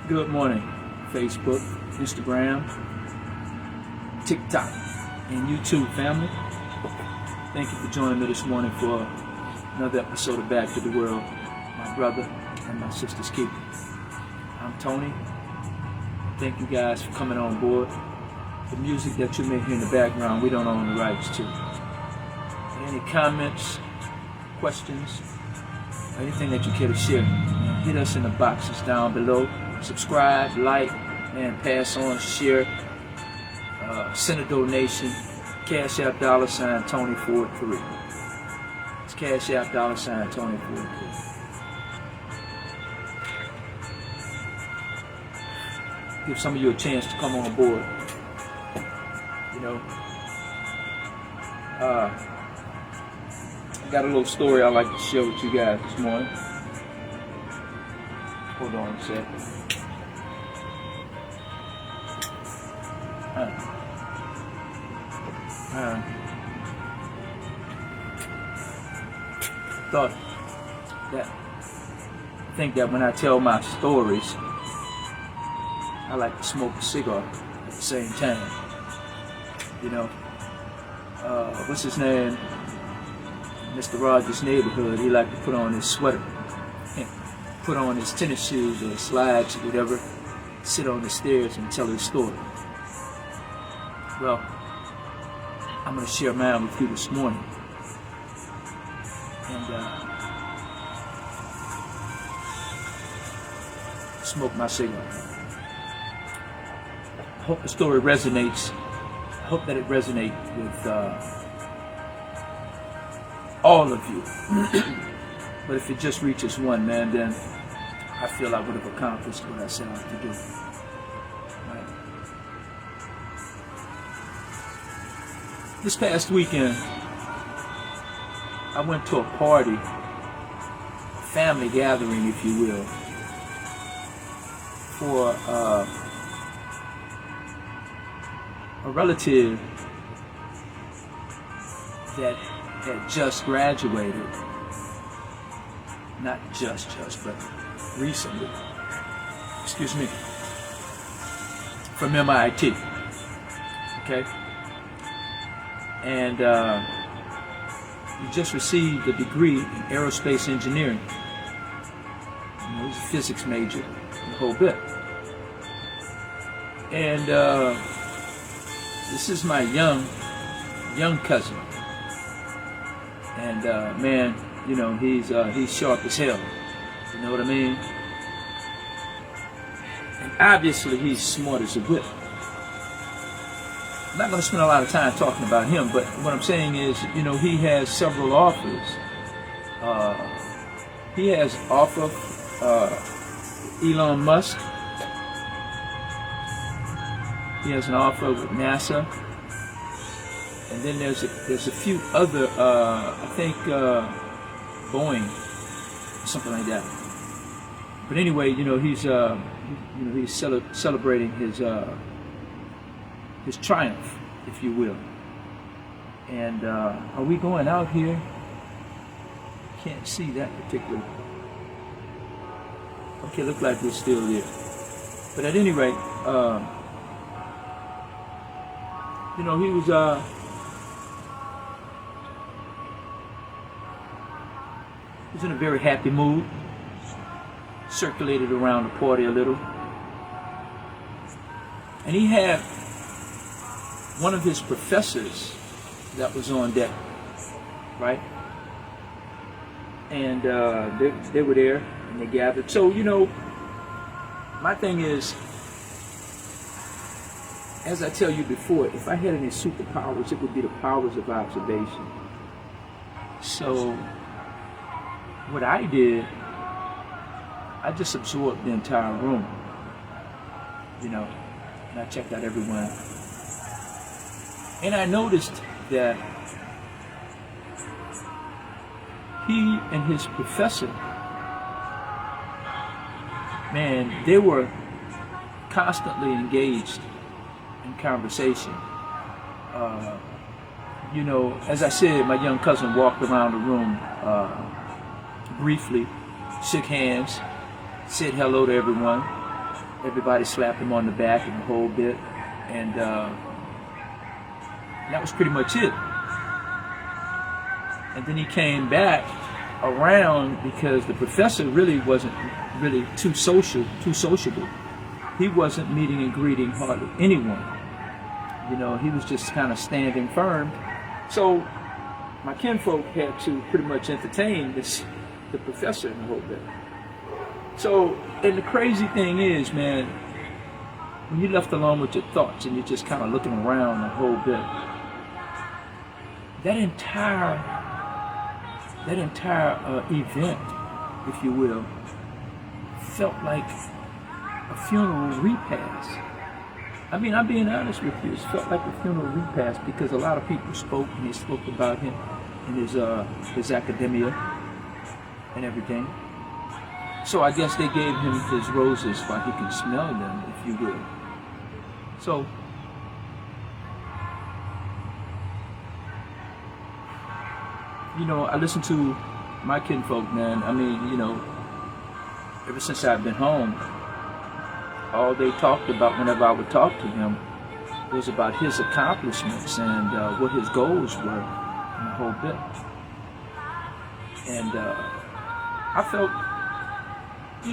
Good morning, Facebook, Instagram, TikTok, and YouTube family. Thank you for joining me this morning for another episode of Back to the World, my brother and my sister's keeper. I'm Tony. Thank you guys for coming on board. The music that you may hear in the background, we don't own the rights to. Any comments, questions, or anything that you care to share, hit us in the boxes down below. Subscribe, like, and pass on, share, send a donation. Cash App $Tony43. It's Cash App $Tony43. Give some of you a chance to come on board. You know, I got a little story I'd like to share with you guys this morning. Hold on a second. I think that when I tell my stories, I like to smoke a cigar at the same time. You know, what's his name? Mr. Rogers' Neighborhood. He liked to put on his sweater, put on his tennis shoes or slides or whatever, sit on the stairs and tell his story. Well, I'm going to share mine with you this morning. And smoke my cigar. I hope the story resonates. I hope that it resonates with all of you. But if it just reaches one, man, then I feel I would have accomplished what I set out to do. Right. This past weekend, I went to a party, a family gathering, if you will, for a relative that had just graduated. Not just, but recently. Excuse me. From MIT. Okay? And he just received a degree in aerospace engineering. You know, he's a physics major, the whole bit. And this is my young cousin. And man, you know, he's sharp as hell. You know what I mean? And obviously he's smart as a whip. I'm not going to spend a lot of time talking about him, but what I'm saying is, you know, he has several offers. He has offer Elon Musk. He has an offer with NASA. And then there's a few other, I think Boeing, something like that. But anyway, you know, he's celebrating his triumph, if you will. And are we going out here? Can't see that particular. Okay, look like we're still there. But at any rate, you know, he was in a very happy mood. Circulated around the party a little. And he had one of his professors that was on deck, right? And they were there and they gathered. So, you know, my thing is, as I tell you before, if I had any superpowers, it would be the powers of observation. So what I did, I just absorbed the entire room, you know, and I checked out everyone. And I noticed that he and his professor, man, they were constantly engaged in conversation. You know, as I said, my young cousin walked around the room briefly, shook hands, said hello to everyone, Everybody slapped him on the back and the whole bit, and that was pretty much it. And then he came back around because the professor really wasn't really too sociable. He wasn't meeting and greeting hardly anyone. You know, he was just kind of standing firm. So my kinfolk had to pretty much entertain the professor in the whole bit. So, and the crazy thing is, man, when you're left alone with your thoughts and you're just kind of looking around the whole bit, that entire event, if you will, felt like a funeral repast. I mean, I'm being honest with you. It felt like a funeral repast because a lot of people spoke, and they spoke about him and his academia and everything. So I guess they gave him his roses while he could smell them, if you will. So, you know, I listen to my kinfolk, man. I mean, you know, ever since I've been home, all they talked about whenever I would talk to him was about his accomplishments and what his goals were and the whole bit. And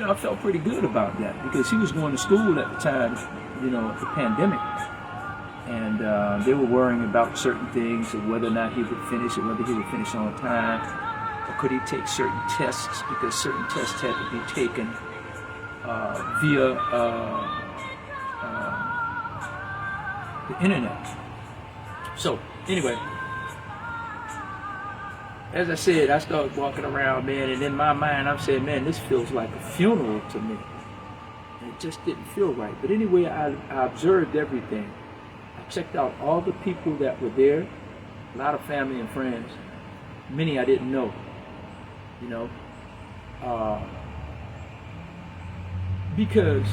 I felt pretty good about that because he was going to school at the time, you know, of the pandemic. And they were worrying about certain things of whether or not he would finish, or whether he would finish on time, or could he take certain tests, because certain tests had to be taken via the internet. So anyway, as I said, I started walking around, man, and in my mind I'm saying, man, this feels like a funeral to me. And it just didn't feel right. But anyway, I observed everything. I checked out all the people that were there, a lot of family and friends. Many I didn't know, you know, because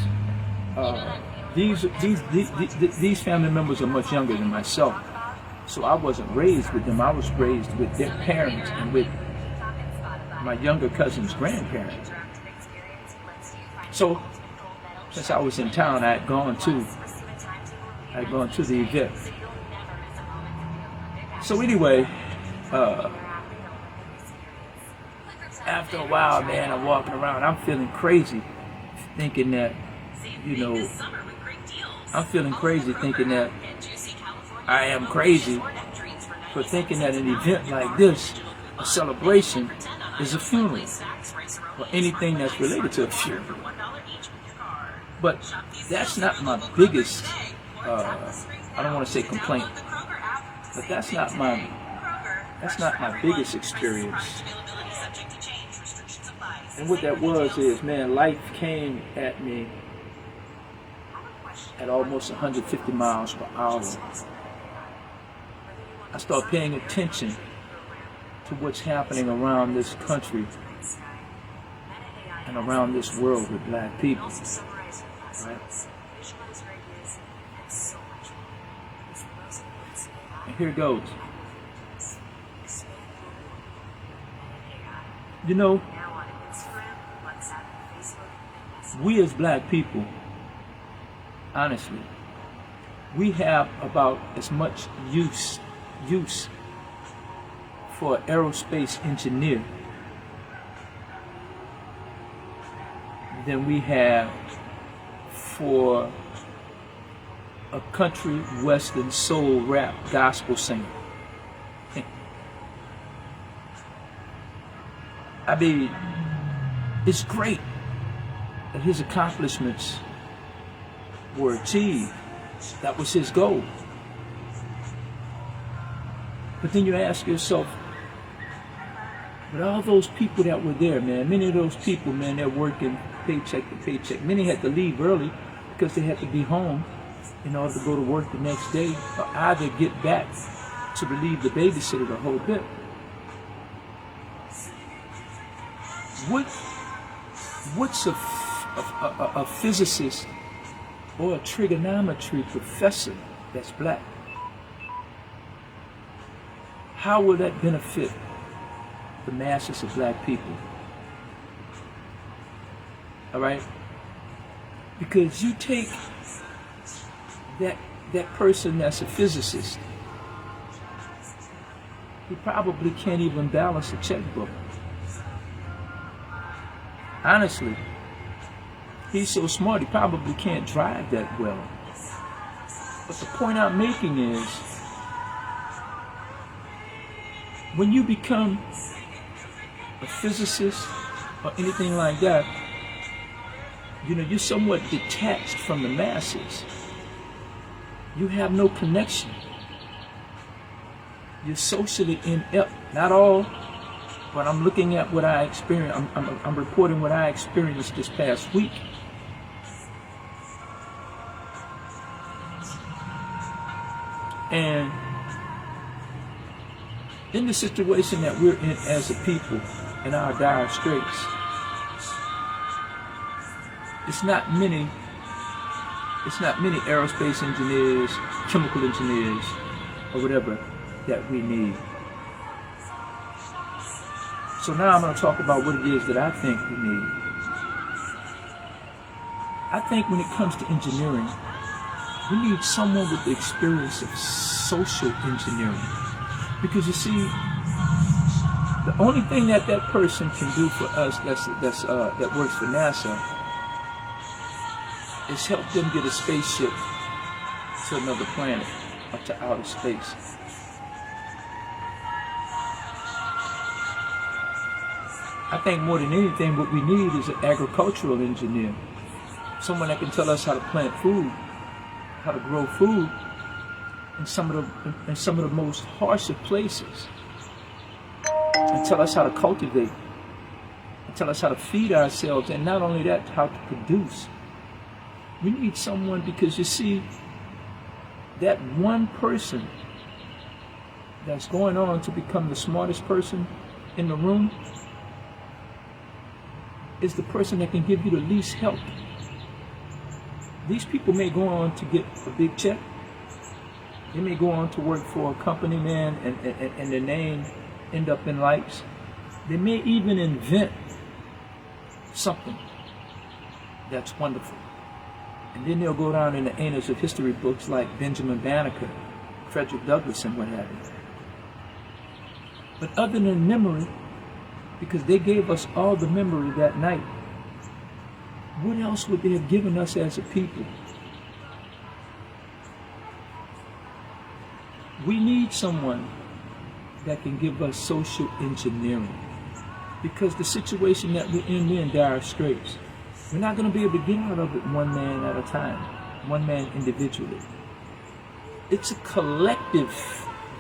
these family members are much younger than myself. So I wasn't raised with them. I was raised with their parents and with my younger cousin's grandparents. So since I was in town, I had gone to the event. So anyway, after a while, man, I'm walking around. I'm feeling crazy, thinking that, you know, I'm feeling crazy thinking that I am crazy for thinking that an event like this, a celebration, is a funeral, or anything that's related to a funeral. But that's not my biggest, I don't want to say complaint, but that's not my biggest experience. And what that was is, man, life came at me at almost 150 miles per hour. I started paying attention to what's happening around this country and around this world with black people. Right? And here goes. You know, we as black people, honestly, we have about as much use for an aerospace engineer than we have for a country western soul rap gospel singer. I mean, it's great that his accomplishments were achieved. That was his goal. But then you ask yourself, but all those people that were there, man, many of those people, man, they're working paycheck to paycheck. Many had to leave early because they had to be home in order to go to work the next day, or either get back to relieve the babysitter the whole bit. What's a physicist or a trigonometry professor that's black? How will that benefit the masses of black people? All right? Because you take that person that's a physicist, he probably can't even balance a checkbook. Honestly, he's so smart he probably can't drive that well. But the point I'm making is, when you become a physicist or anything like that, you're somewhat detached from the masses. You have no connection. You're socially inept. Not all, but I'm looking at what I experienced. I'm reporting what I experienced this past week. And in the situation that we're in as a people, in our dire straits, it's not many aerospace engineers, chemical engineers, or whatever that we need. So now I'm going to talk about what it is that I think we need. I think when it comes to engineering, we need someone with the experience of social engineering. Because you see, the only thing that person can do for us that works for NASA is help them get a spaceship to another planet or to outer space. I think more than anything what we need is an agricultural engineer. Someone that can tell us how to plant food, how to grow food in some of the most harshest places, and tell us how to cultivate, and tell us how to feed ourselves, and not only that, how to produce. We need someone, because you see, that one person that's going on to become the smartest person in the room is the person that can give you the least help. These people may go on to get a big check. They may go on to work for a company, man, and their name end up in lights. They may even invent something that's wonderful. And then they'll go down in the annals of history books like Benjamin Banneker, Frederick Douglass, and what have you. But other than memory, because they gave us all the memory that night, what else would they have given us as a people? We need someone that can give us social engineering, because the situation that we're in dire straits, we're not going to be able to get out of it one man at a time, one man individually. It's a collective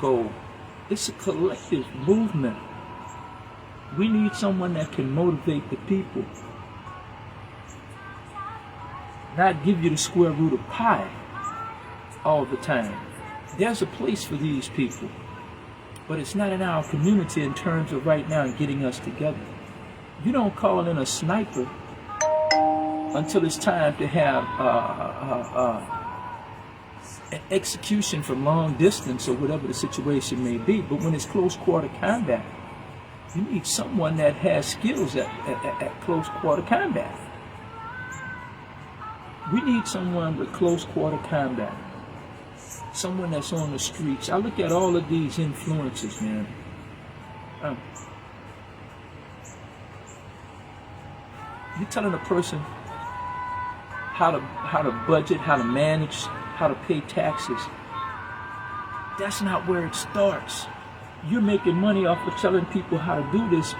goal. It's a collective movement. We need someone that can motivate the people, not give you the square root of pi all the time. There's a place for these people, but it's not in our community in terms of right now getting us together. You don't call in a sniper until it's time to have an execution from long distance or whatever the situation may be. But when it's close quarter combat, you need someone that has skills at close quarter combat. We need someone with close quarter combat. Someone that's on the streets. I look at all of these influences, man. You're telling a person how to budget, how to manage, how to pay taxes. That's not where it starts. You're making money off of telling people how to do this,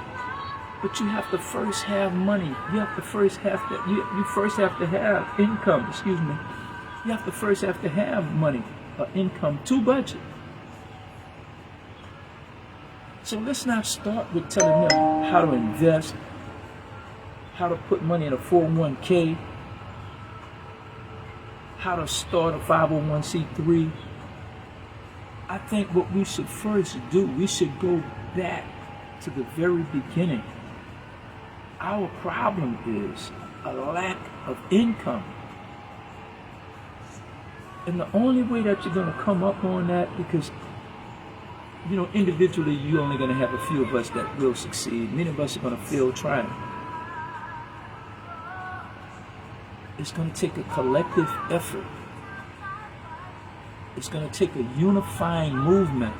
but you have to first have money. You first have to have income. Excuse me. You have to first have to have money or income to budget. So let's not start with telling them how to invest, how to put money in a 401k, how to start a 501c3. I think what we should first do, we should go back to the very beginning. Our problem is a lack of income. And the only way that you're going to come up on that, because, individually, you're only going to have a few of us that will succeed. Many of us are going to fail trying. It's going to take a collective effort. It's going to take a unifying movement.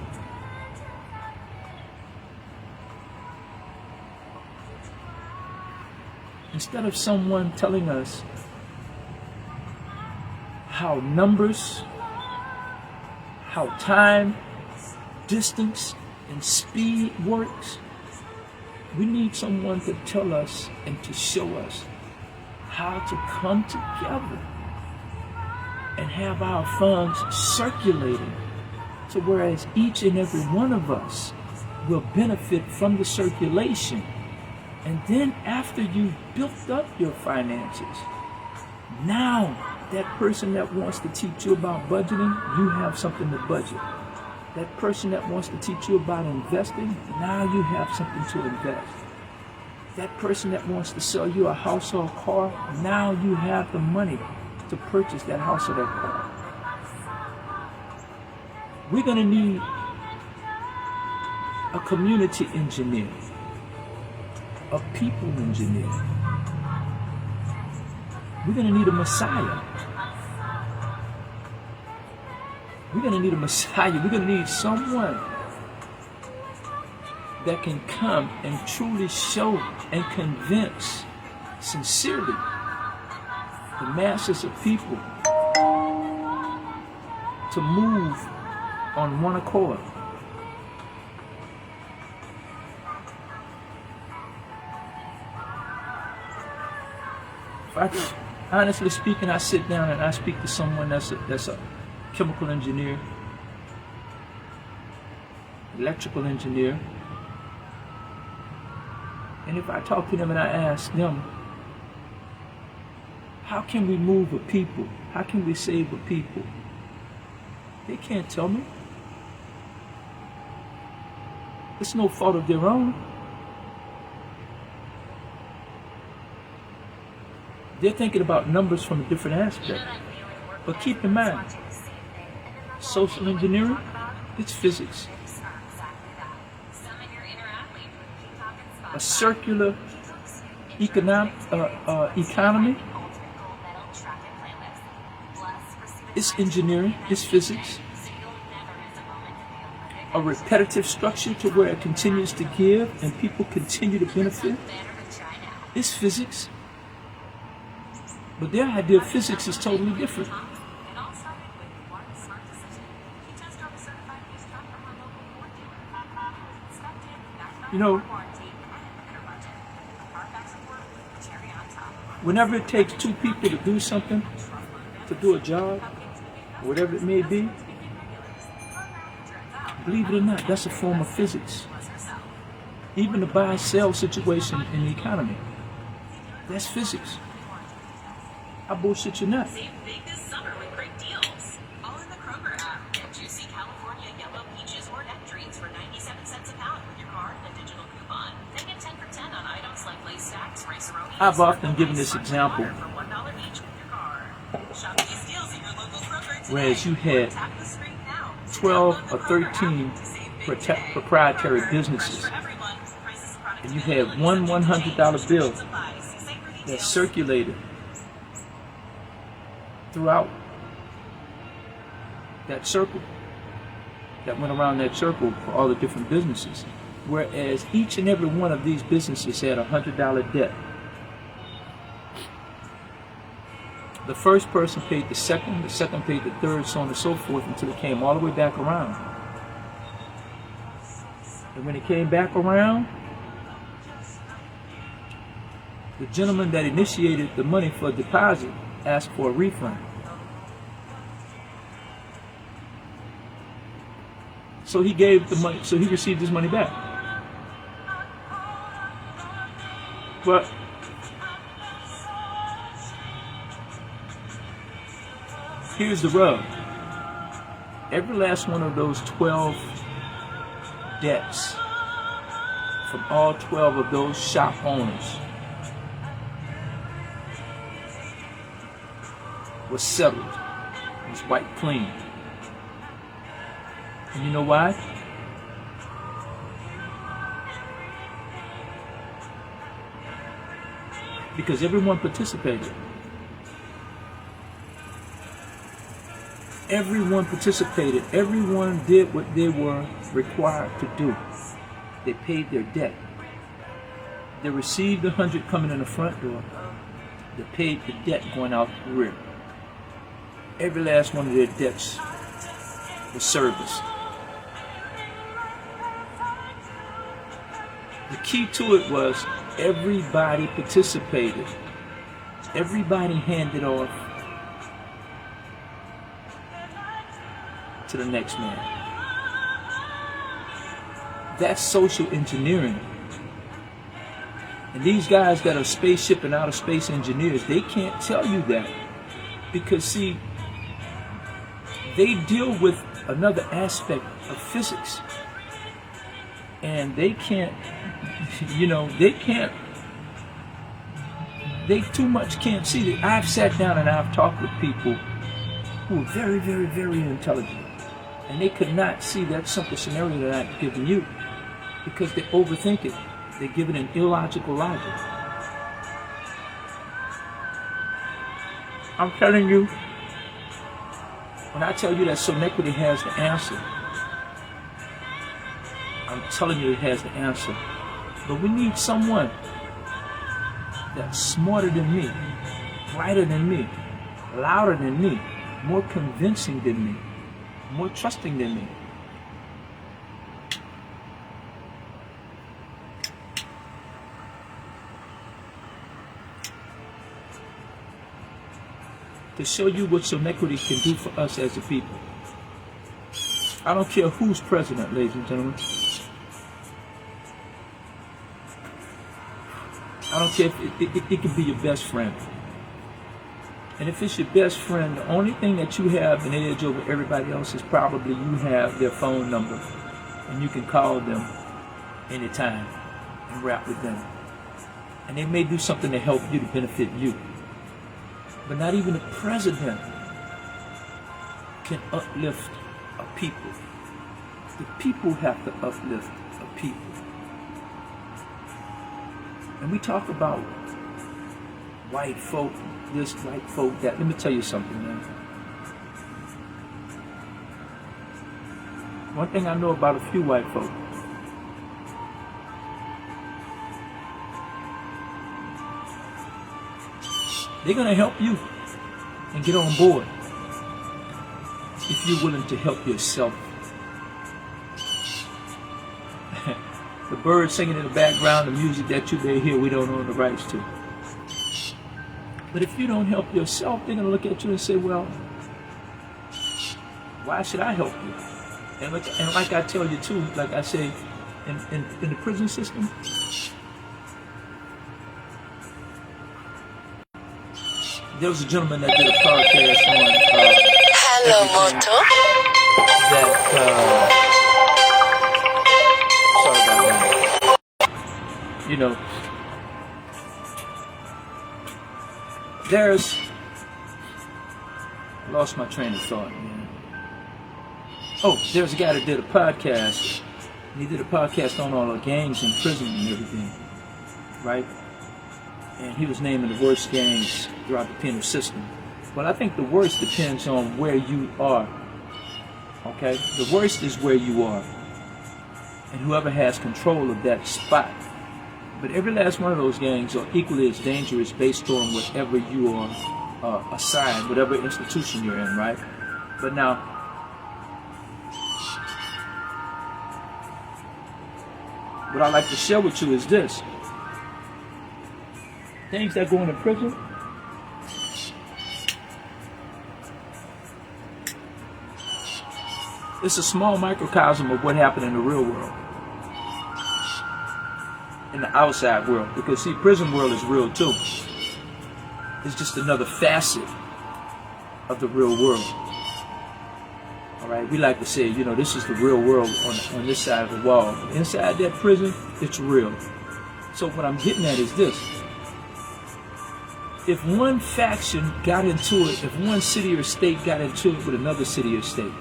Instead of someone telling us how numbers, how time, distance, and speed works, we need someone to tell us and to show us how to come together and have our funds circulating, so whereas each and every one of us will benefit from the circulation. And then after you've built up your finances, now that person that wants to teach you about budgeting, you have something to budget. That person that wants to teach you about investing, now you have something to invest. That person that wants to sell you a house or a car, now you have the money to purchase that house or that car. We're going to need a community engineer, a people engineer. We're going to need a Messiah. We're going to need a Messiah. We're going to need someone that can come and truly show and convince sincerely the masses of people to move on one accord. Honestly speaking, I sit down and I speak to someone that's a chemical engineer, electrical engineer, and if I talk to them and I ask them, how can we move a people? How can we save a people? They can't tell me. It's no fault of their own. They're thinking about numbers from a different aspect. But keep in mind, social engineering, it's physics. A circular economy, it's engineering, it's physics. A repetitive structure to where it continues to give and people continue to benefit, it's physics. But their idea of physics is totally different. You know, whenever it takes two people to do something, to do a job, whatever it may be, believe it or not, that's a form of physics. Even the buy-sell situation in the economy, that's physics. I bullshit you not. Save big this summer with great deals. All in the Kroger app. Get juicy California yellow peaches or nectarines for 97 cents a pound with your card and a digital coupon. Then get 10 for 10 on items like lace stacks, rice-a-roni. I've often given this example. For $1 each with your card. Shop these deals at your local Kroger today. Whereas you had Tap the screen now. 12 or 13 proprietary businesses, and you had one $100 bill that circulated throughout that circle, that went around that circle for all the different businesses, whereas each and every one of these businesses had a $100 debt. The first person paid the second paid the third, so on and so forth, until it came all the way back around. And when it came back around, the gentleman that initiated the money for a deposit asked for a refund. So he gave the money, so he received his money back. But here's the rub. Every last one of those 12 debts from all 12 of those shop owners was settled. It was wiped clean. And you know why? Because everyone participated. everyone participated. Everyone did what they were required to do. They paid their debt. They received 100 coming in the front door. They paid the debt going out the rear. Every last one of their debts was serviced. The key to it was everybody participated. Everybody handed off to the next man. That's social engineering. And these guys that are spaceship and outer space engineers, they can't tell you that. Because see, they deal with another aspect of physics. And they can't, they too much can't see that. I've sat down and I've talked with people who are very, very, very intelligent. And they could not see that simple scenario that I've given you because they overthink it. They give it an illogical logic. I'm telling you, when I tell you that Sonetquity has the answer, I'm telling you it has the answer. But we need someone that's smarter than me, brighter than me, louder than me, more convincing than me, more trusting than me. To show you what Sonetquity can do for us as a people. I don't care who's president, ladies and gentlemen. I don't care if it can be your best friend. And if it's your best friend, the only thing that you have an edge over everybody else is probably you have their phone number. And you can call them anytime and rap with them. And they may do something to help you, to benefit you. But not even the president can uplift a people. The people have to uplift a people. And we talk about white folk, this, white folk, that. Let me tell you something, man. One thing I know about a few white folk. They're going to help you and get on board if you're willing to help yourself. The birds singing in the background, the music that you may hear, we don't own the rights to. But if you don't help yourself, they're going to look at you and say, well, why should I help you? And like I tell you too, like I say, in the prison system, there was a gentleman that did a podcast on Hello, Moto. Sorry about that. You know, lost my train of thought, man. Oh, there's a guy that did a podcast. He did a podcast on all the gangs in prison and everything, right? And he was naming the worst gangs throughout the penal system. Well, I think the worst depends on where you are. Okay? The worst is where you are. And whoever has control of that spot. But every last one of those gangs are equally as dangerous based on whatever you are assigned, whatever institution you're in, right? But now, what I'd like to share with you is this. Things that go into prison, it's a small microcosm of what happened in the real world, in the outside world. Because see, prison world is real too. It's just another facet of the real world. All right, we like to say, you know, this is the real world on this side of the wall. But inside that prison, it's real. So what I'm getting at is this. If one faction got into it, if one city or state got into it with another city or state,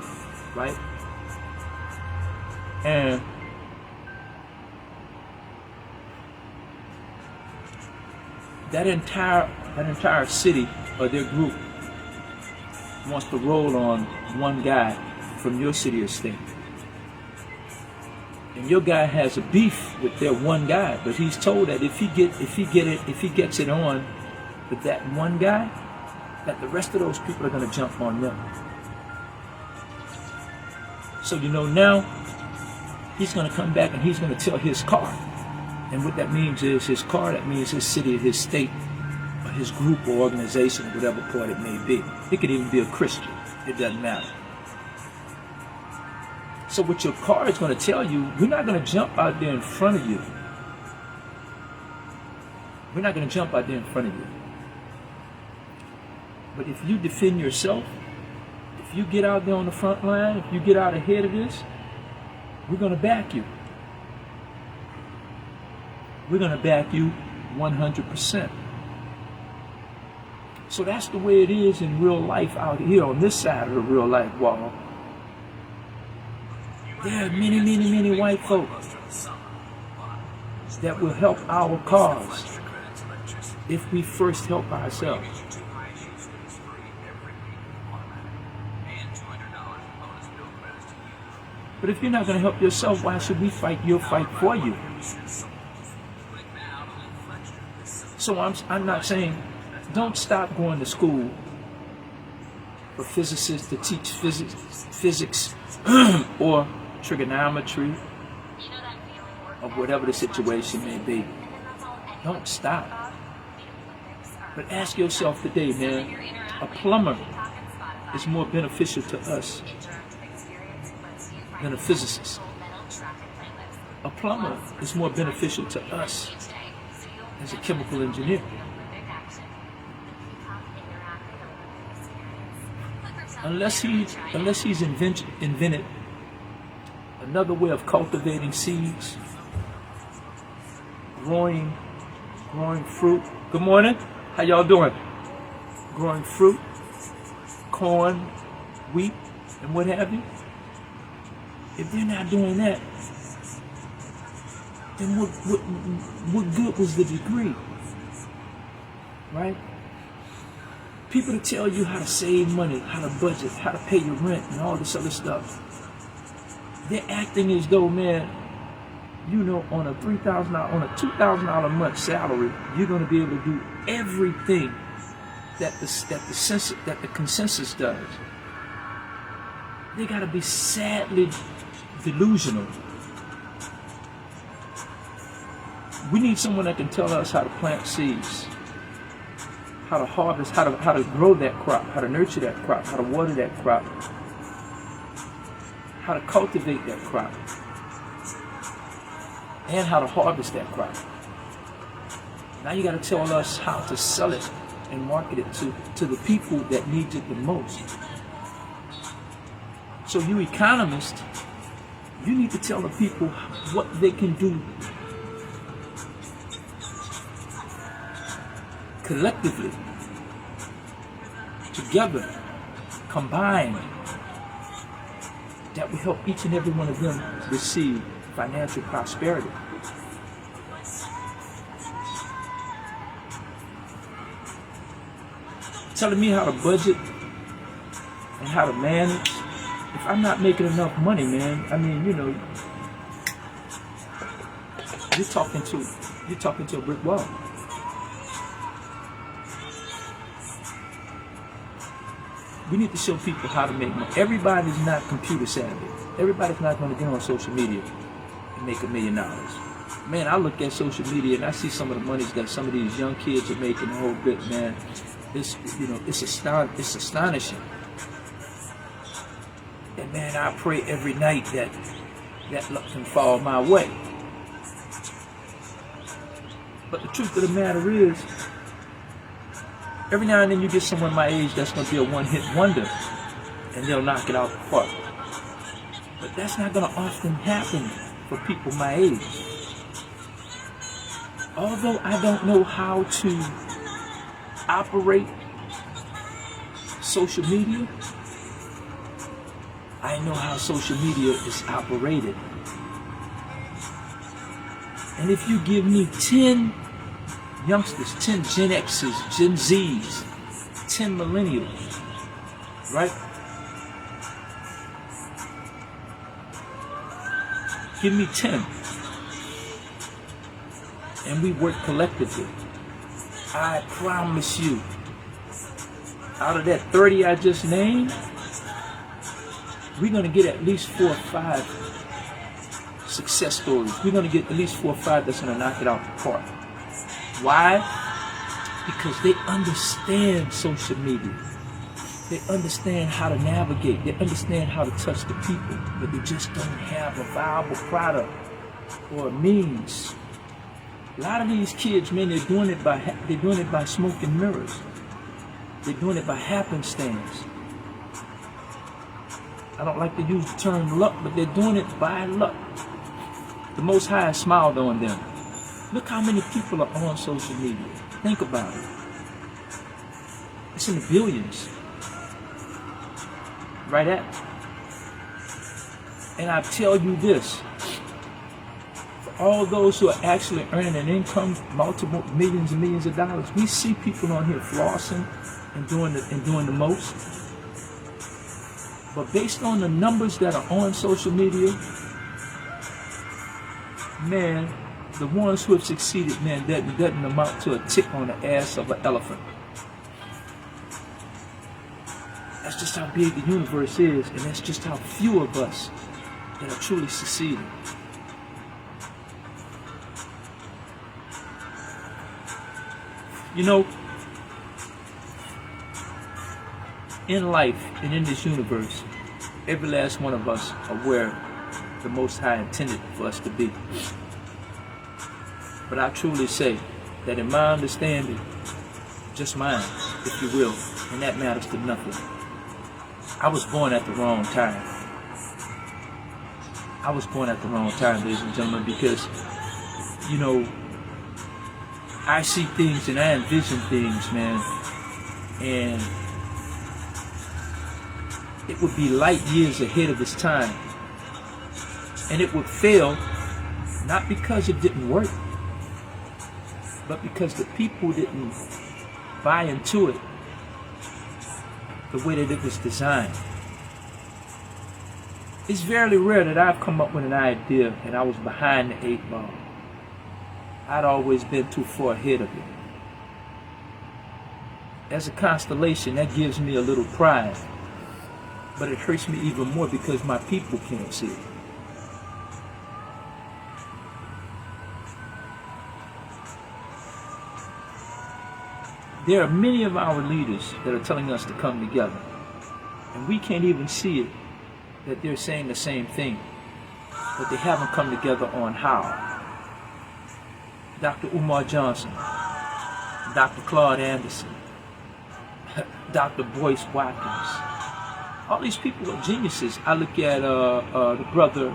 right? And that entire city or their group wants to roll on one guy from your city or state. And your guy has a beef with their one guy, but he's told that if he gets it on with that one guy, that the rest of those people are going to jump on them. So now he's going to come back and he's going to tell his car. And what that means is his car, that means his city, his state, or his group or organization, whatever part it may be. It could even be a Christian. It doesn't matter. So what your car is going to tell you, we're not going to jump out there in front of you. We're not going to jump out there in front of you. But if you defend yourself, if you get out there on the front line, if you get out ahead of this, we're going to back you. We're going to back you 100%. So that's the way it is in real life out here on this side of the real life wall. There are many, many, many white folks that will help our cause if we first help ourselves. But if you're not going to help yourself, why should we fight your fight for you? So I'm not saying don't stop going to school for physicists to teach physics or trigonometry or whatever the situation may be. Don't stop. But ask yourself today, man, a plumber is more beneficial to us than a physicist. A plumber is more beneficial to us as a chemical engineer. Unless he's invented another way of cultivating seeds, growing fruit. Good morning. How y'all doing? Growing fruit, corn, wheat, and what have you. If they're not doing that, then what good was the degree? Right? People to tell you how to save money, how to budget, how to pay your rent, and all this other stuff. They're acting as though, man, on a $3,000, on a $2,000 a month salary, you're going to be able to do everything that the consensus does. They got to be sadly delusional. We need someone that can tell us how to plant seeds, how to harvest, how to grow that crop, how to nurture that crop, how to water that crop, how to cultivate that crop, and how to harvest that crop. Now you got to tell us how to sell it and market it to the people that need it the most. So you economists, you need to tell the people what they can do collectively, together, combined, that will help each and every one of them receive financial prosperity. Telling me how to budget and how to manage. If I'm not making enough money, man, I mean, you're talking to a brick wall. We need to show people how to make money. Everybody's not computer savvy. Everybody's not going to get on social media and make $1 million. Man, I look at social media and I see some of the monies that some of these young kids are making a whole bit, man. It's astonishing. And man, I pray every night that luck can fall my way. But the truth of the matter is, every now and then you get someone my age that's going to be a one-hit wonder, and they'll knock it out the park. But that's not going to often happen for people my age. Although I don't know how to operate social media, I know how social media is operated. And if you give me 10 youngsters, 10 Gen X's, Gen Z's, 10 millennials, right? Give me 10. And we work collectively. I promise you, out of that 30 I just named, we're going to get at least 4 or 5 success stories. We're going to get at least 4 or 5 that's going to knock it out the park. Why? Because they understand social media. They understand how to navigate. They understand how to touch the people, but they just don't have a viable product or a means. A lot of these kids, man, they're doing it by smoke and mirrors. They're doing it by happenstance. I don't like to use the term luck, but they're doing it by luck. The Most High smiled on them. Look how many people are on social media. Think about it. It's in the billions. Right at. And I tell you this, for all those who are actually earning an income, multiple millions and millions of dollars, we see people on here flossing and doing the most. But based on the numbers that are on social media, man, the ones who have succeeded, man, that doesn't amount to a tick on the ass of an elephant. That's just how big the universe is, and that's just how few of us that are truly succeeding. You know, in life and in this universe, every last one of us are where the Most High intended for us to be. But I truly say that in my understanding, just mine, if you will, and that matters to nothing, I was born at the wrong time. I was born at the wrong time, ladies and gentlemen, because, you know, I see things and I envision things, man, and it would be light years ahead of its time. And it would fail, not because it didn't work, but because the people didn't buy into it the way that it was designed. It's very rare that I've come up with an idea and I was behind the 8 ball. I'd always been too far ahead of it. As a constellation, that gives me a little pride, but it hurts me even more because my people can't see it. There are many of our leaders that are telling us to come together, and we can't even see it, that they're saying the same thing, but they haven't come together on how. Dr. Umar Johnson, Dr. Claude Anderson, Dr. Boyce Watkins, all these people are geniuses. I look at the brother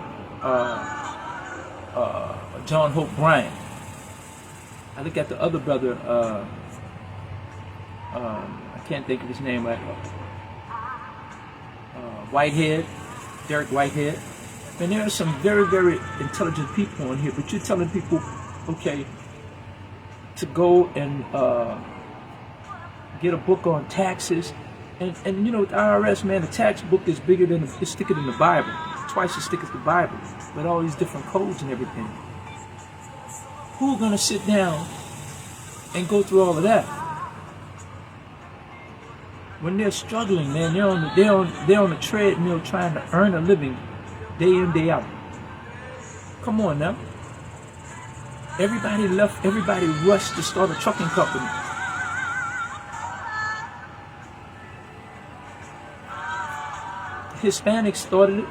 John Hope Bryant. I look at the other brother, I can't think of his name right now. Whitehead, Derek Whitehead. And there are some very, very intelligent people on here, but you're telling people, okay, to go and get a book on taxes. And you know, with the IRS, man, the tax book is bigger than, it's thicker than the Bible. It's twice as thick as the Bible, with all these different codes and everything. Who are gonna sit down and go through all of that? When they're struggling, man, they're on the treadmill trying to earn a living day in, day out. Come on now. Everybody rushed to start a trucking company. Hispanics started it,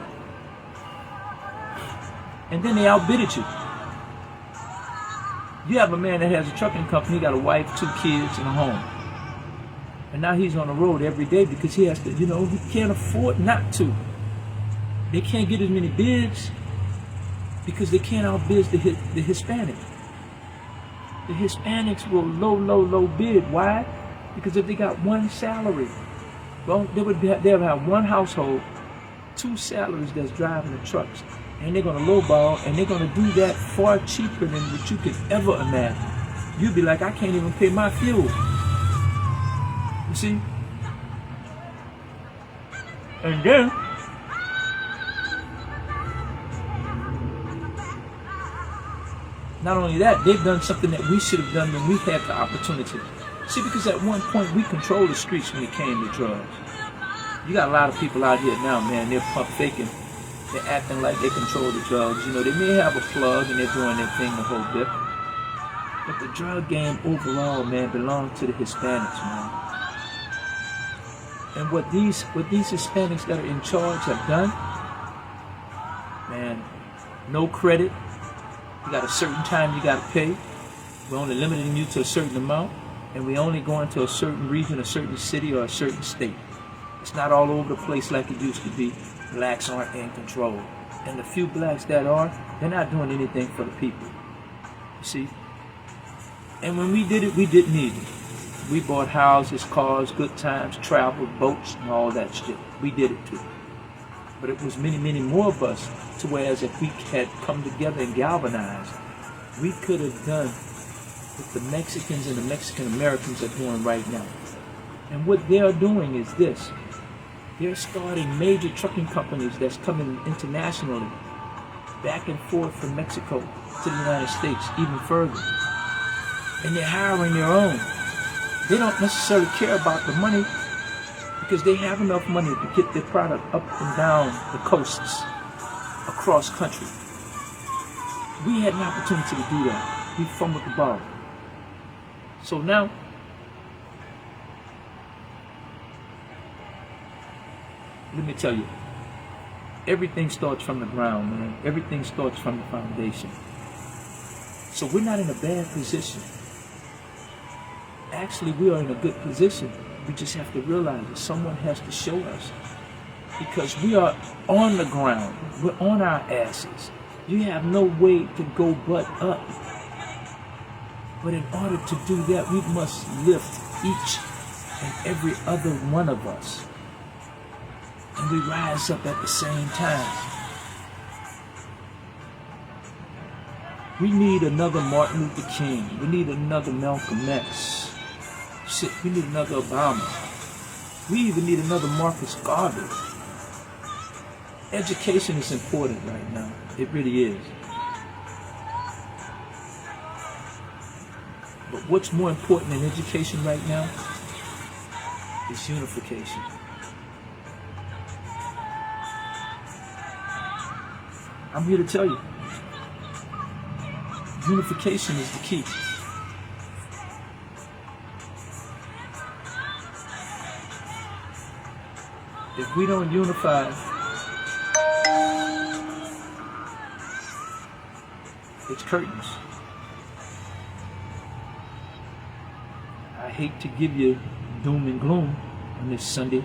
and then they outbidded you. You have a man that has a trucking company, he got a wife, 2 kids, and a home. And now he's on the road every day because he has to, you know, he can't afford not to. They can't get as many bids because they can't outbid the Hispanics. The Hispanics will low bid. Why? Because if they got one salary, well, they'll have one household, 2 salaries that's driving the trucks, and they're gonna lowball, and they're gonna do that far cheaper than what you could ever imagine. You'd be like, I can't even pay my fuel. You see? And then not only that, they've done something that we should have done when we had the opportunity. See, because at one point we controlled the streets when it came to drugs. You got a lot of people out here now, man, they're pump faking. They're acting like they control the drugs. You know, they may have a plug and they're doing their thing the whole bit. But the drug game overall, man, belongs to the Hispanics, man. And what these Hispanics that are in charge have done, man, no credit. You got a certain time you got to pay. We're only limiting you to a certain amount. And we only go into a certain region, a certain city, or a certain state. It's not all over the place like it used to be. Blacks aren't in control. And the few blacks that are, they're not doing anything for the people. You see? And when we did it, we didn't need it. We bought houses, cars, good times, travel, boats, and all that shit. We did it too. But it was many, many more of us, to whereas if we had come together and galvanized, we could have done what the Mexicans and the Mexican Americans are doing right now. And what they are doing is this. They're starting major trucking companies that's coming internationally, back and forth from Mexico to the United States, even further. And they're hiring their own. They don't necessarily care about the money because they have enough money to get their product up and down the coasts across country. We had an opportunity to do that. We fumbled the ball. So now, let me tell you, everything starts from the ground, man. Everything starts from the foundation. So we're not in a bad position. Actually, we are in a good position. We just have to realize that someone has to show us. Because we are on the ground. We're on our asses. You have no way to go but up. But in order to do that, we must lift each and every other one of us. And we rise up at the same time. We need another Martin Luther King. We need another Malcolm X. Shit, we need another Obama. We even need another Marcus Garvey. Education is important right now. It really is. But what's more important in education right now is unification. I'm here to tell you, unification is the key. If we don't unify, it's curtains. I hate to give you doom and gloom on this Sunday,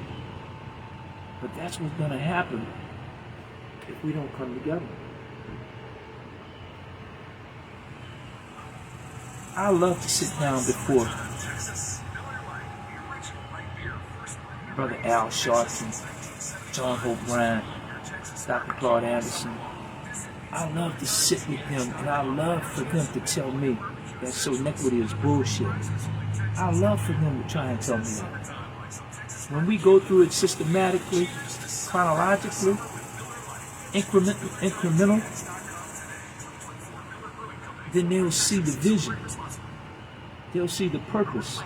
but that's what's going to happen if we don't come together. I love to sit down before Brother Al Sharpton, John Hope Bryant, Dr. Claude Anderson. I love to sit with them, and I love for them to tell me that Sonetquity is bullshit. I love for them to try and tell me that. When we go through it systematically, chronologically, incremental, then they'll see the vision. They'll see the purpose.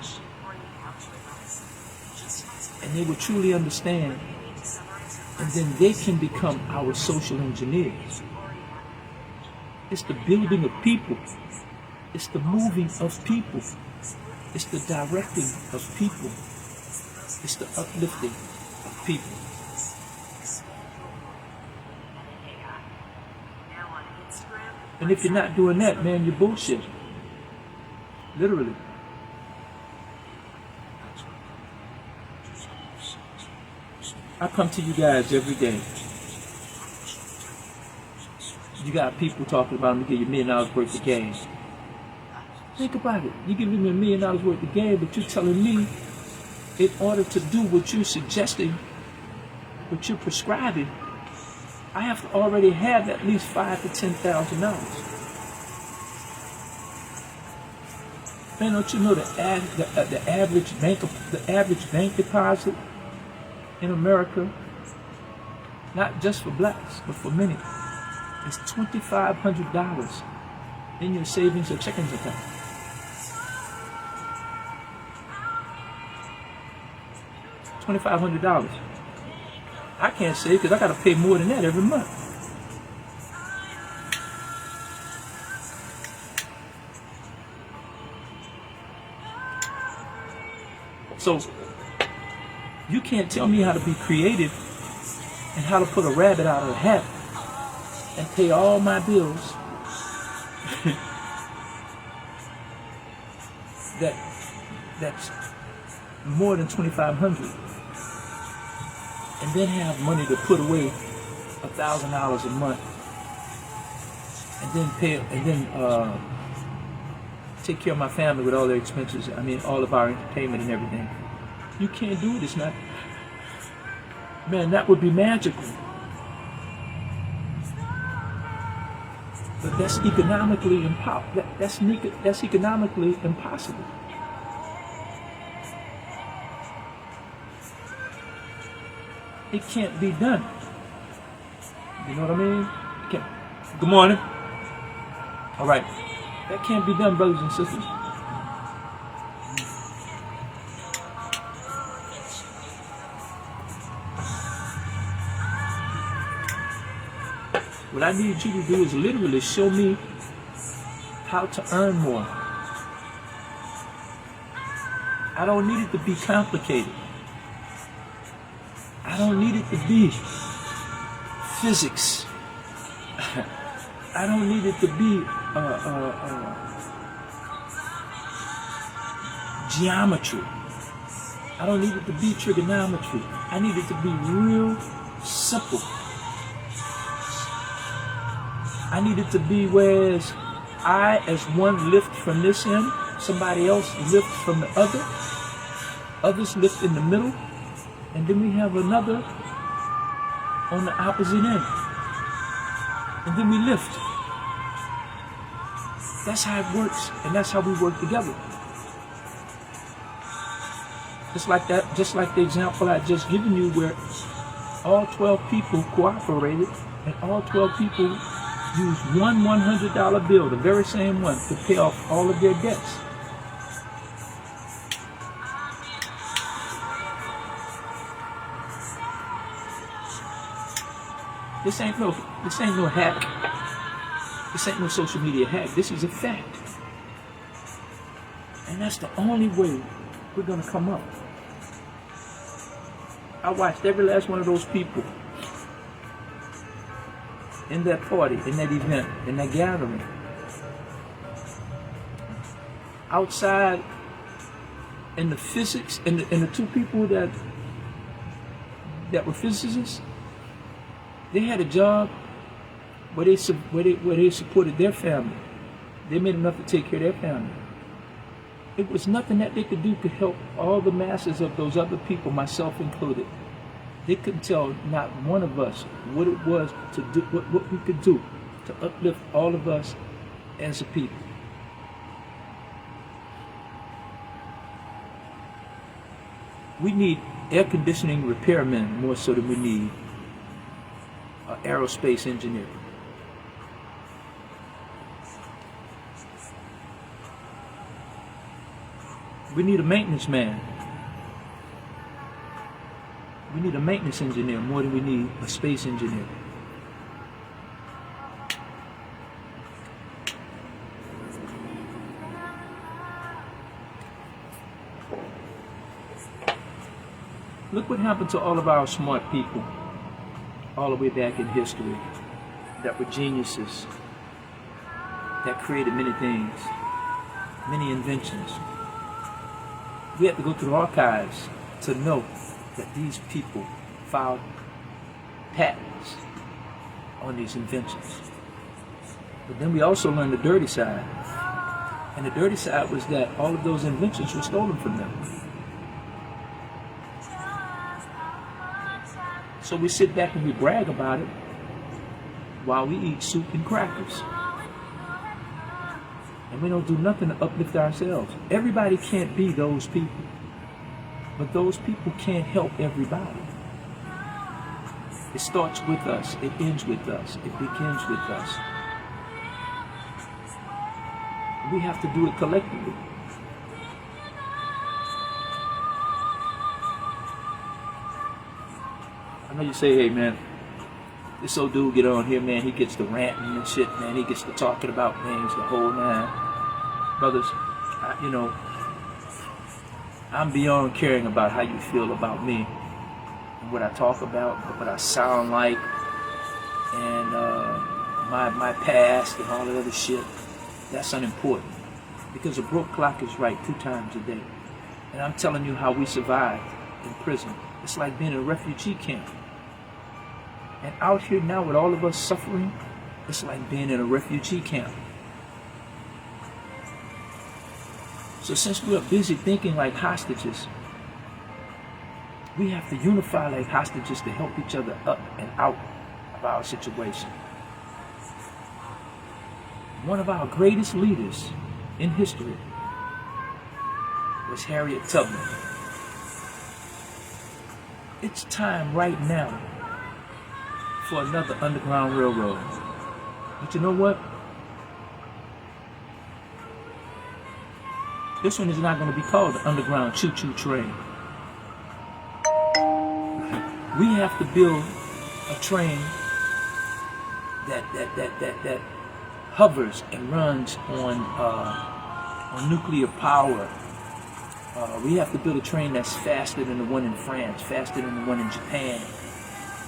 And they will truly understand. And then they can become our social engineers. It's the building of people. It's the moving of people. It's the directing of people. It's the uplifting of people. And if you're not doing that, man, you're bullshit. Literally. I come to you guys every day. You got people talking about, I'm going to give you $1 million worth of game. Think about it. You're giving me $1 million worth of game, but you're telling me in order to do what you're suggesting, what you're prescribing, I have to already have at least $5,000 to $10,000. Man, don't you know the average bank deposit in America not just for blacks, but for many, is $2,500 in your savings or checking account. $2,500. I can't save because I got to pay more than that every month. So you can't tell me how to be creative and how to put a rabbit out of a hat and pay all my bills that's more than $2,500, and then have money to put away $1,000 a month, and then pay and then take care of my family with all their expenses. I mean, all of our entertainment and everything. You can't do it. It's not. Man, that would be magical. But that's economically that's economically impossible. It can't be done. You know what I mean? Good morning. All right. That can't be done, brothers and sisters. What I need you to do is literally show me how to earn more. I don't need it to be complicated. I don't need it to be physics. I don't need it to be geometry. I don't need it to be trigonometry. I need it to be real simple. I need it to be whereas I, as one, lift from this end, somebody else lifts from the other, others lift in the middle, and then we have another on the opposite end. And then we lift. That's how it works, and that's how we work together. Just like that, just like the example I just given you where all 12 people cooperated and all 12 people used one $100 bill, the very same one, to pay off all of their debts. This ain't no hack. This ain't no social media hack. This is a fact. And that's the only way we're gonna come up. I watched every last one of those people in that party, in that event, in that gathering. Outside in the physics, and the two people that were physicists, they had a job where they supported their family. They made enough to take care of their family. It was nothing that they could do to help all the masses of those other people, myself included. They couldn't tell not one of us what it was to do, what we could do to uplift all of us as a people. We need air conditioning repairmen more so than we need an aerospace engineer. We need a maintenance man. We need a maintenance engineer more than we need a space engineer. Look what happened to all of our smart people all the way back in history that were geniuses, that created many things, many inventions. We have to go through the archives to know that these people filed patents on these inventions. But then we also learned the dirty side. And the dirty side was that all of those inventions were stolen from them. So we sit back and we brag about it while we eat soup and crackers. And we don't do nothing to uplift ourselves. Everybody can't be those people. But those people can't help everybody. It starts with us. It ends with us. It begins with us. We have to do it collectively. I know you say, hey man, this old dude get on here, man, he gets to ranting and shit, man, he gets to talking about things the whole nine. Brothers, I'm beyond caring about how you feel about me and what I talk about, what I sound like, and my past and all that other shit. That's unimportant, because a broke clock is right 2 times a day. And I'm telling you how we survived in prison. It's like being in a refugee camp. And out here now with all of us suffering, it's like being in a refugee camp. So since we're busy thinking like hostages, we have to unify like hostages to help each other up and out of our situation. One of our greatest leaders in history was Harriet Tubman. It's time right now for another Underground Railroad. But you know what? This one is not going to be called the Underground Choo-Choo Train. We have to build a train that hovers and runs on nuclear power. We have to build a train that's faster than the one in France, faster than the one in Japan.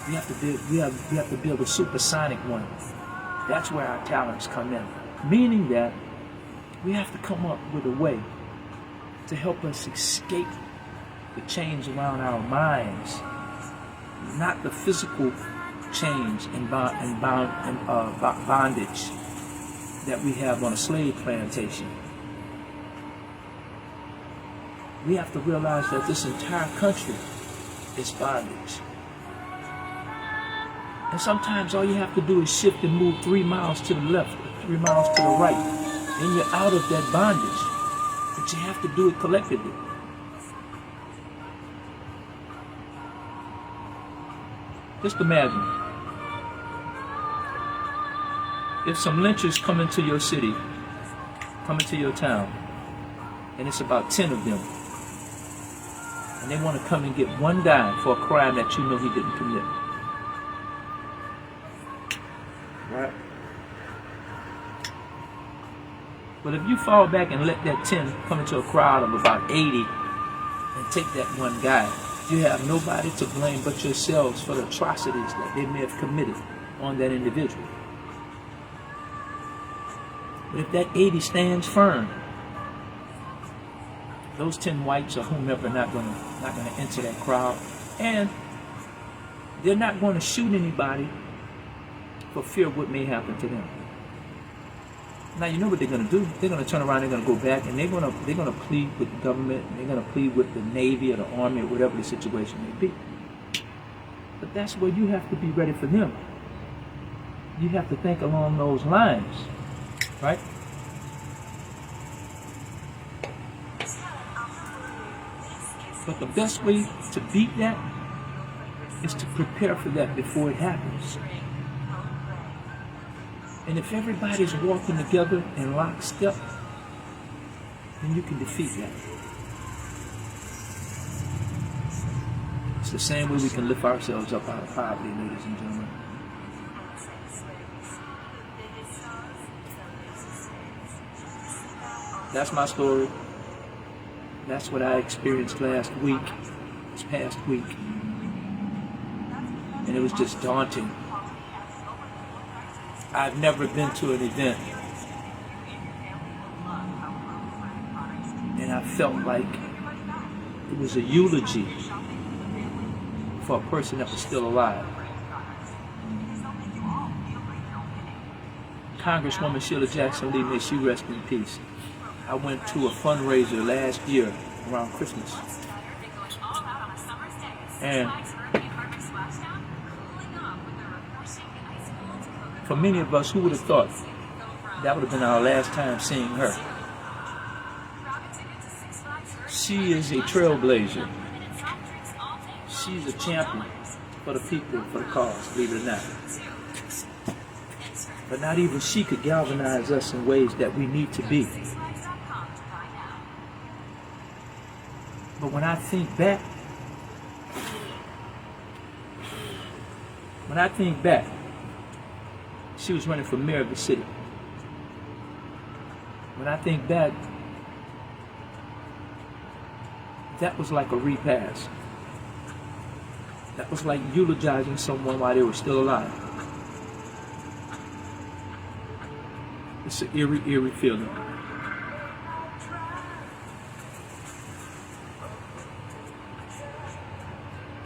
We have to build a supersonic one. That's where our talents come in. Meaning that we have to come up with a way to help us escape the chains around our minds, not the physical chains and bondage that we have on a slave plantation. We have to realize that this entire country is bondage. And sometimes all you have to do is shift and move 3 miles to the left, 3 miles to the right, and you're out of that bondage. But you have to do it collectively. Just imagine if some lynchers come into your city, come into your town, and it's about 10 of them, and they want to come and get $1 for a crime that you know he didn't commit. Right? But if you fall back and let that 10 come into a crowd of about 80 and take that one guy, you have nobody to blame but yourselves for the atrocities that they may have committed on that individual. But if that 80 stands firm, those 10 whites or whomever are not going to enter that crowd, and they're not going to shoot anybody for fear of what may happen to them. Now you know what they're going to do. They're going to turn around. They're going to go back, and they're going to plead with the government. They're going to plead with the Navy or the Army or whatever the situation may be. But that's where you have to be ready for them. You have to think along those lines, right? But the best way to beat that is to prepare for that before it happens. And if everybody's walking together in lockstep, then you can defeat that. It's the same way we can lift ourselves up out of poverty, ladies and gentlemen. That's my story. That's what I experienced this past week. And it was just daunting. I've never been to an event and I felt like it was a eulogy for a person that was still alive. Congresswoman Sheila Jackson Lee, may she rest in peace. I went to a fundraiser last year around Christmas, and for many of us, who would have thought that would have been our last time seeing her? She is a trailblazer. She's a champion for the people, for the cause, believe it or not. But not even she could galvanize us in ways that we need to be. But when I think back, she was running for mayor of the city. When I think back, that was like a repast. That was like eulogizing someone while they were still alive. It's an eerie, eerie feeling.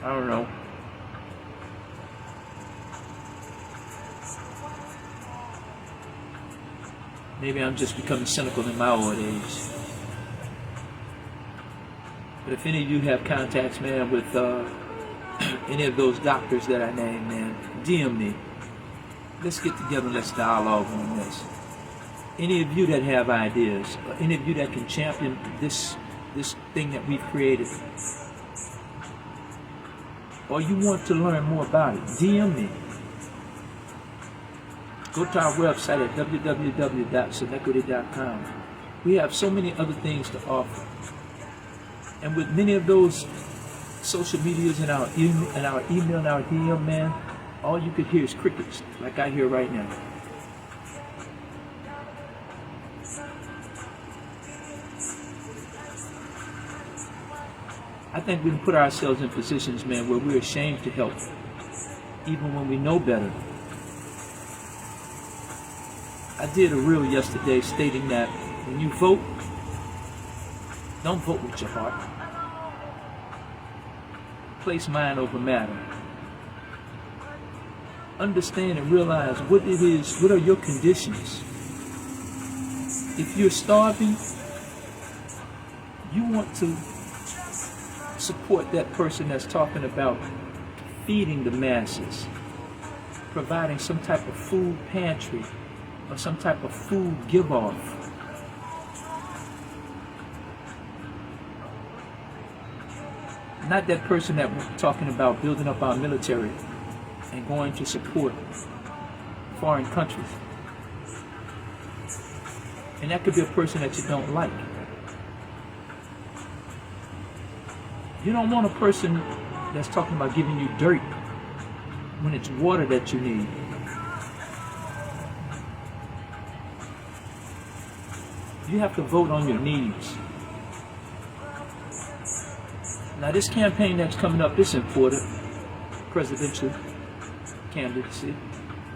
I don't know. Maybe I'm just becoming cynical in my old age. But if any of you have contacts, man, with any of those doctors that I named, man, DM me. Let's get together and let's dialogue on this. Any of you that have ideas, or any of you that can champion this thing that we've created, or you want to learn more about it, DM me. Go to our website at www.sonetquity.com. We have so many other things to offer. And with many of those social medias and our email and our DM, man, all you could hear is crickets, like I hear right now. I think we can put ourselves in positions, man, where we're ashamed to help, even when we know better. I did a reel yesterday stating that when you vote, don't vote with your heart. Place mind over matter. Understand and realize what it is, what are your conditions. If you're starving, you want to support that person that's talking about feeding the masses, providing some type of food pantry or some type of food give-off. Not that person that we're talking about building up our military and going to support foreign countries. And that could be a person that you don't like. You don't want a person that's talking about giving you dirt when it's water that you need. You have to vote on your needs. Now this campaign that's coming up is important. Presidential candidacy.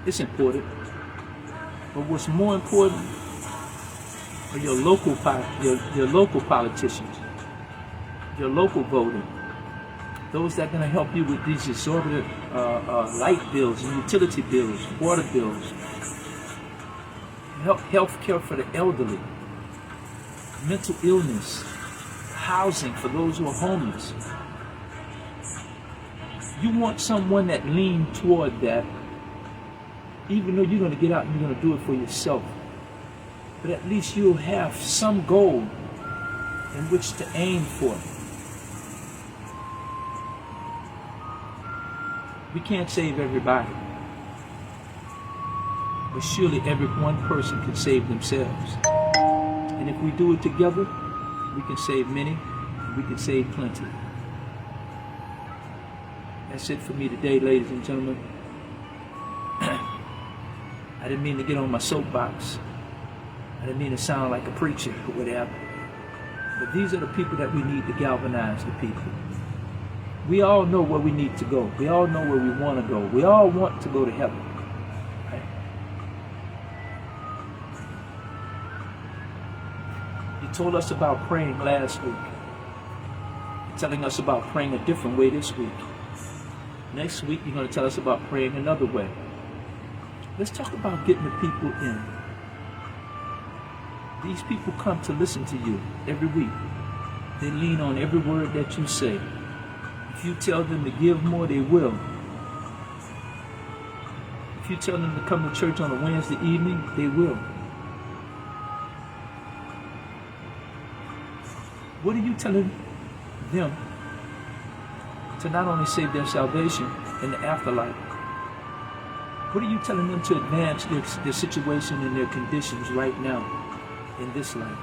It's important. But what's more important are your local politicians, your local voting, those that are going to help you with these exorbitant light bills and utility bills, water bills, health care for the elderly, mental illness, housing for those who are homeless. You want someone that leans toward that, even though you're going to get out and you're going to do it for yourself. But at least you'll have some goal in which to aim for. We can't save everybody, but surely every one person can save themselves. And if we do it together, we can save many, we can save plenty. That's it for me today, ladies and gentlemen. I didn't mean to get on my soapbox. I didn't mean to sound like a preacher or whatever. But these are the people that we need to galvanize the people. We all know where we need to go. We all know where we want to go. We all want to go to heaven. Right? You told us about praying last week. You're telling us about praying a different way this week. Next week, you're going to tell us about praying another way. Let's talk about getting the people in. These people come to listen to you every week. They lean on every word that you say. If you tell them to give more, they will. If you tell them to come to church on a Wednesday evening, they will. What are you telling them to not only save their salvation, in the afterlife? What are you telling them to advance their situation and their conditions right now in this life?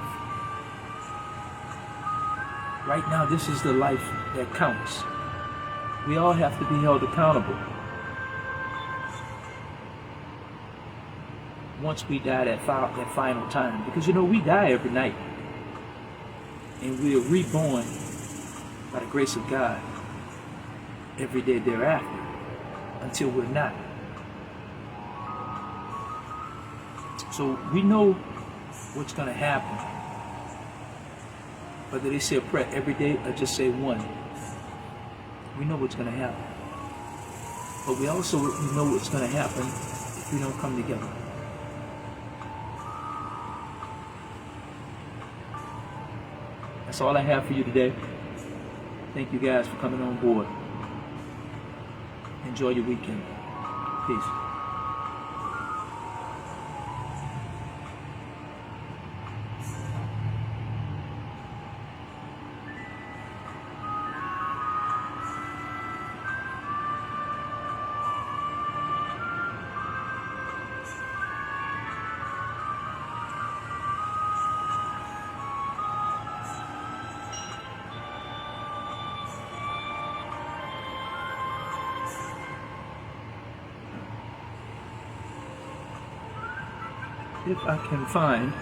Right now, this is the life that counts. We all have to be held accountable. Once we die that final time. Because we die every night. And we are reborn by the grace of God every day thereafter until we're not. So we know what's going to happen. Whether they say a prayer every day or just say one. We know what's going to happen. But we also know what's going to happen if we don't come together. That's all I have for you today. Thank you guys for coming on board. Enjoy your weekend. Peace. If I can find